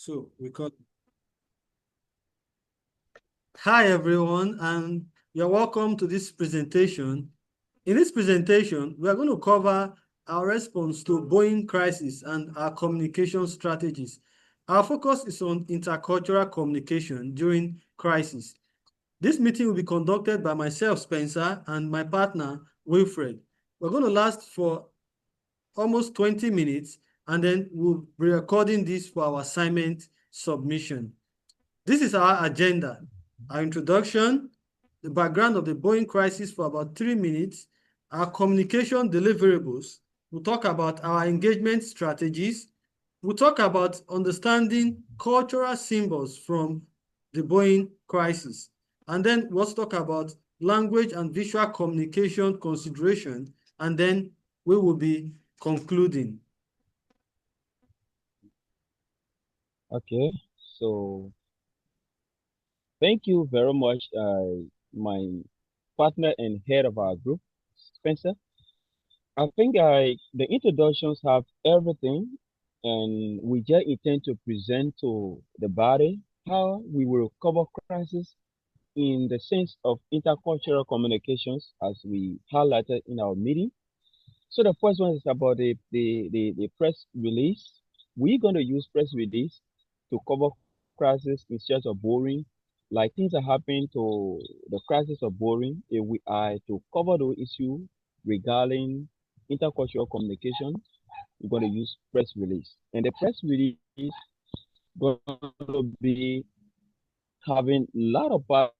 So we got. Hi everyone, and you're welcome to this presentation. In this presentation, we are going to cover our response to Boeing crisis and our communication strategies. Our focus is on intercultural communication during crisis. This meeting will be conducted by myself, Spencer, and my partner, Wilfred. We're going to last for almost 20 minutes, and then we'll be recording this for our assignment submission. This is our agenda. Our introduction, the background of the Boeing crisis for about 3 minutes, our communication deliverables. We'll talk about our engagement strategies. We'll talk about understanding cultural symbols from the Boeing crisis. And then we'll also talk about language and visual communication consideration. And then we will be concluding. Okay, so thank you very much, my partner and head of our group, Spencer. I think the introductions have everything, and we just intend to present to the body how we will cover crisis in the sense of intercultural communications, as we highlighted in our meeting. So the first one is about the press release. We're going to use press release to cover crisis instead of boring. Like things are happening to the crisis of boring. If we are to cover the issue regarding intercultural communication, we're going to use press release. And the press release going to be having a lot of parts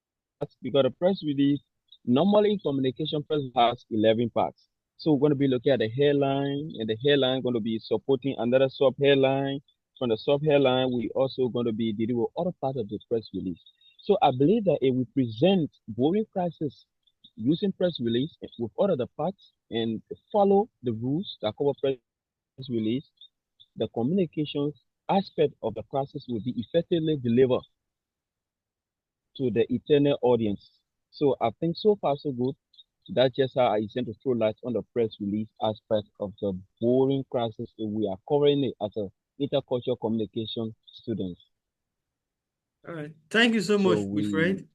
because the press release normally in communication press has 11 parts. So we're going to be looking at the headline, and the headline going to be supporting another sub headline. From the sub headline, we also going to be dealing with other parts of the press release. So I believe that if we present boring crisis using press release with other the parts and follow the rules that cover press release, the communications aspect of the crisis will be effectively delivered to the eternal audience. So I think so far so good. That's just how I intend to throw light on the press release aspect of the boring crisis if we are covering it as a intercultural communication students. All right. Thank you so So much, Wilfred.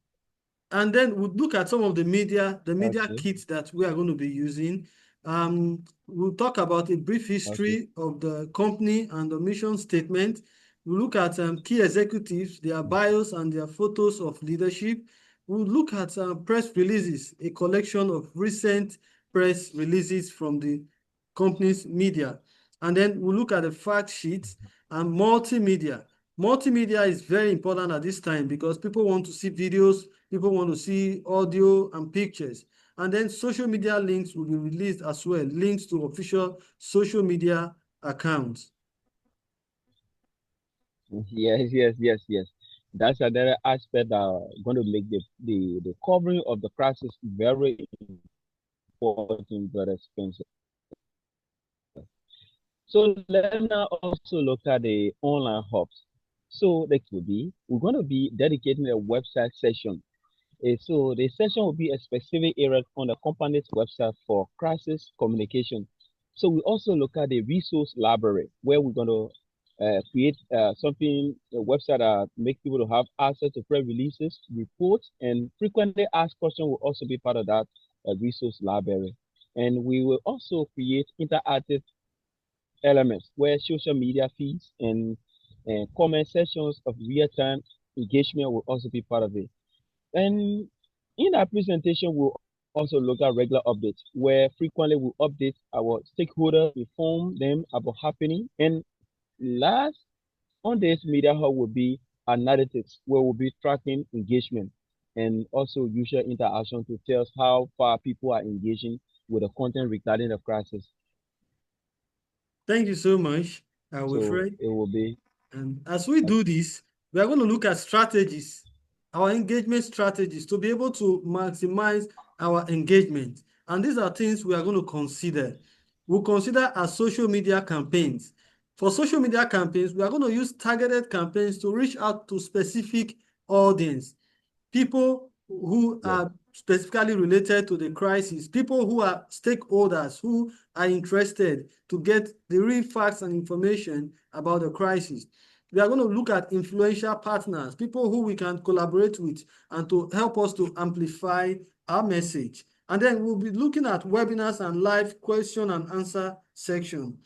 And then we'll look at some of the media okay, kits that we are going to be using. We'll talk about a brief okay, history of the company and the mission statement. We'll look at key executives, their bios and their photos of leadership. We'll look at press releases, a collection of recent press releases from the company's media. And then we'll look at the fact sheets and multimedia. Multimedia is very important at this time because people want to see videos, people want to see audio and pictures. And then social media links will be released as well, links to official social media accounts. yes. That's another aspect that going to make the covering of the crisis very important, brother Spencer. So let's now also look at the online hubs. So next will be we're going to be dedicating a website session. So the session will be a specific area on the company's website for crisis communication. So we also look at the resource library where we're going to create something, a website that make people to have access to press releases, reports, and frequently asked questions will also be part of that resource library. And we will also create interactive elements where social media feeds and comment sections of real-time engagement will also be part of it. And in our presentation, we'll also look at regular updates where frequently we update our stakeholders, inform them about happening. And last on this media hub will be analytics where we'll be tracking engagement and also user interaction to tell us how far people are engaging with the content regarding the crisis. Thank you so much, So Wilfred. it will be And as we do this, we are going to look at strategies, our engagement strategies to be able to maximize our engagement. And these are things we are going to consider. We'll consider our social media campaigns. For social media campaigns, we are going to use targeted campaigns to reach out to specific audience, people who yes. are specifically related to the crisis, people who are stakeholders who are interested to get the real facts and information about the crisis. We are going to look at influential partners, people who we can collaborate with and to help us to amplify our message. And then we'll be looking at webinars and live question and answer section.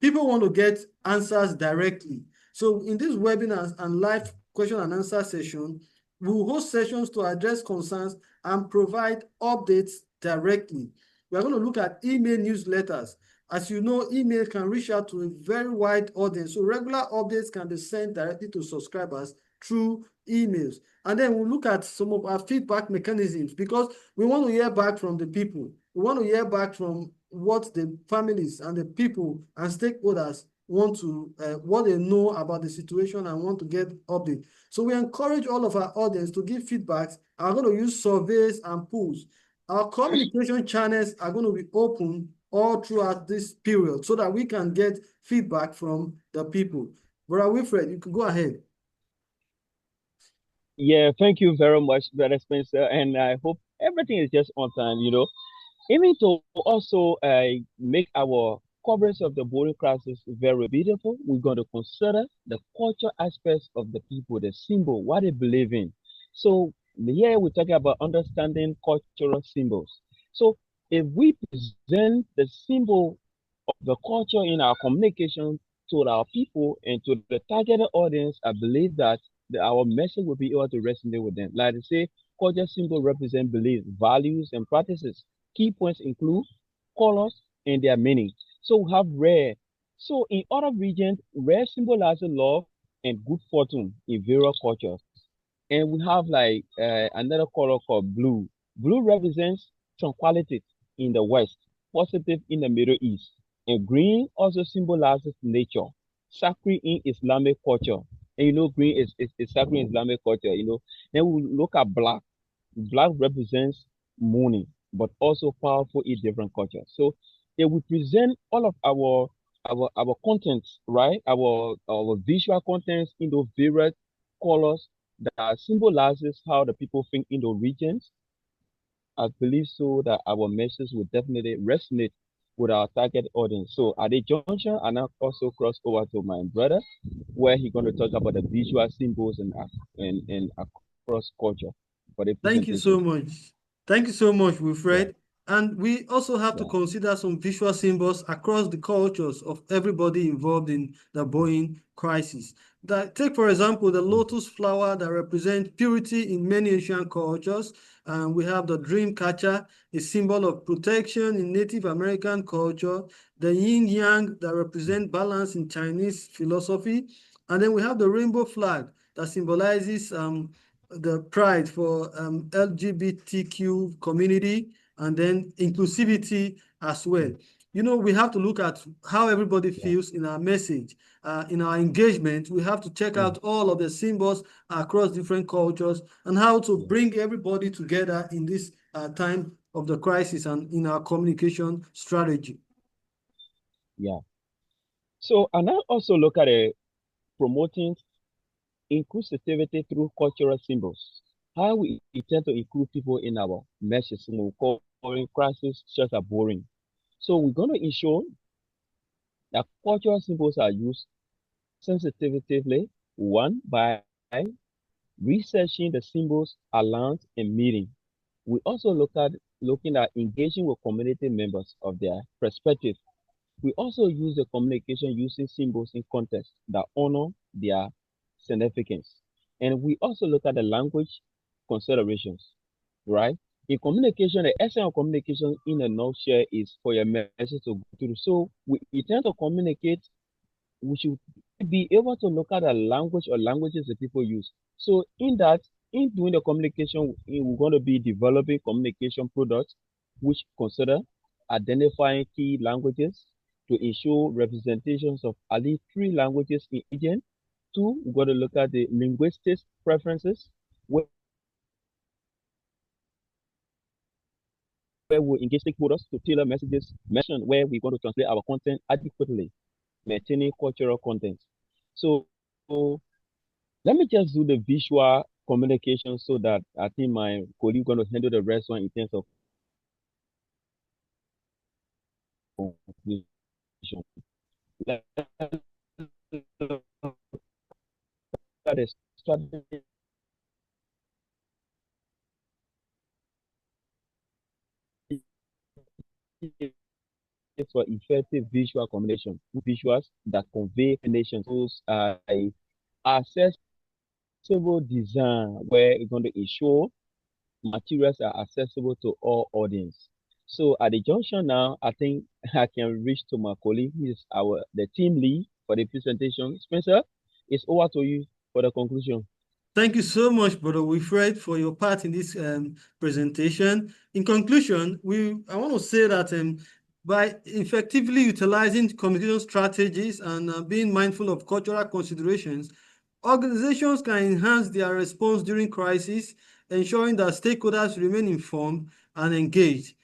People want to get answers directly. So in these webinars and live question and answer session, we'll host sessions to address concerns and provide updates directly. We're going to look at email newsletters. As you know, email can reach out to a very wide audience. So regular updates can be sent directly to subscribers through emails. And then we'll look at some of our feedback mechanisms because we want to hear back from the people. We want to hear back from what the families and the people and stakeholders want to, what they know about the situation and want to get updates. So we encourage all of our audience to give feedbacks. I'm going to use surveys and polls. Our communication channels are going to be open all throughout this period so that we can get feedback from the people. Brother Wilfred, you can go ahead. Yeah, thank you very much, Brother Spencer, and I hope everything is just on time. Aiming to also make our coverage of the boarding crisis very beautiful, we're going to consider the culture aspects of the people, the symbol, what they believe in. So here we're talking about understanding cultural symbols. So if we present the symbol of the culture in our communication to our people and to the targeted audience, I believe that our message will be able to resonate with them. Like I say, culture symbol represent beliefs, values, and practices. Key points include colors and their meaning. So we have red. So in other regions, red symbolizes love and good fortune in various cultures. And we have like another color called blue. Blue represents tranquility in the West, positive in the Middle East. And green also symbolizes nature, sacred in Islamic culture. And green is sacred in Islamic culture. Then we look at black. Black represents mourning, but also powerful in different cultures. So if we present all of our contents, right? Our visual contents in those various colors that symbolizes how the people think in those regions, I believe so that our message will definitely resonate with our target audience. So at the junction, I now also cross over to my brother, where he's going to talk about the visual symbols and across culture for the Thank you presentation. so much. Thank you so much, Yeah, Wilfred. And we also have to yeah, consider some visual symbols across the cultures of everybody involved in the Boeing crisis. Take, for example, the mm, lotus flower that represents purity in many Asian cultures. And we have the dream catcher, a symbol of protection in Native American culture. The yin yang that represent balance in Chinese philosophy. And then we have the rainbow flag that symbolizes the pride for LGBTQ community and then inclusivity as well. mm, We have to look at how everybody yeah, feels in our message, in our engagement. We have to check mm, out all of the symbols across different cultures and how to yeah, bring everybody together in this time of the crisis and in our communication strategy. yeah. So and I also look at promoting inclusivity through cultural symbols. How we intend to include people in our message when we call crisis just a boring. So we're going to ensure that cultural symbols are used sensitively, one, by researching the symbols around a meeting. We also looking at engaging with community members of their perspective. We also use the communication using symbols in context that honor their significance. And we also look at the language considerations, right? In communication, the essence of communication in a nutshell is for your message to go through. So we intend to communicate, we should be able to look at the language or languages that people use. So in doing the communication, we're going to be developing communication products which consider identifying key languages to ensure representations of at least three languages in region. Two, we're going to look at the linguistic preferences, where we engage stakeholders to tailor messages, mention where we're going to translate our content adequately, maintaining cultural content. So let me just do the visual communication so that I think my colleague going to handle the rest one in terms of conclusion. Let's the strategy for effective visual communication, visuals that convey information. Those are accessible design where it's going to ensure materials are accessible to all audience. So at the junction now, I think I can reach to my colleague, who is the team lead for the presentation. Spencer, it's over to you for the conclusion. Thank you so much, Brother Wilfred, for your part in this presentation. In conclusion, I want to say that by effectively utilizing communication strategies and being mindful of cultural considerations, organizations can enhance their response during crisis, ensuring that stakeholders remain informed and engaged.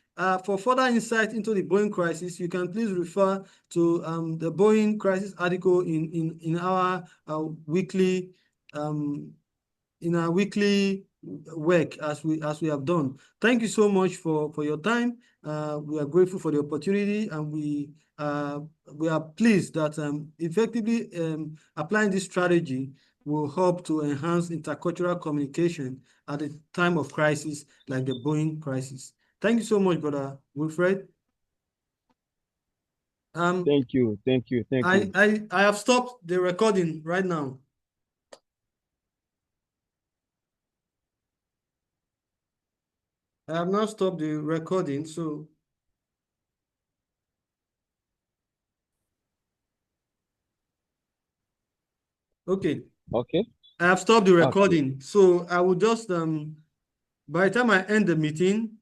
For further insight into the Boeing crisis, you can please refer to the Boeing crisis article in our weekly um, work as we have done. Thank you so much for your time. We are grateful for the opportunity, and we are pleased that effectively applying this strategy will help to enhance intercultural communication at a time of crisis like the Boeing crisis. Thank you so much, Brother Wilfred. Thank you, thank you, thank you. I have stopped the recording right now. I have now stopped the recording, so okay. Okay, I have stopped the okay, recording, so I will just by the time I end the meeting,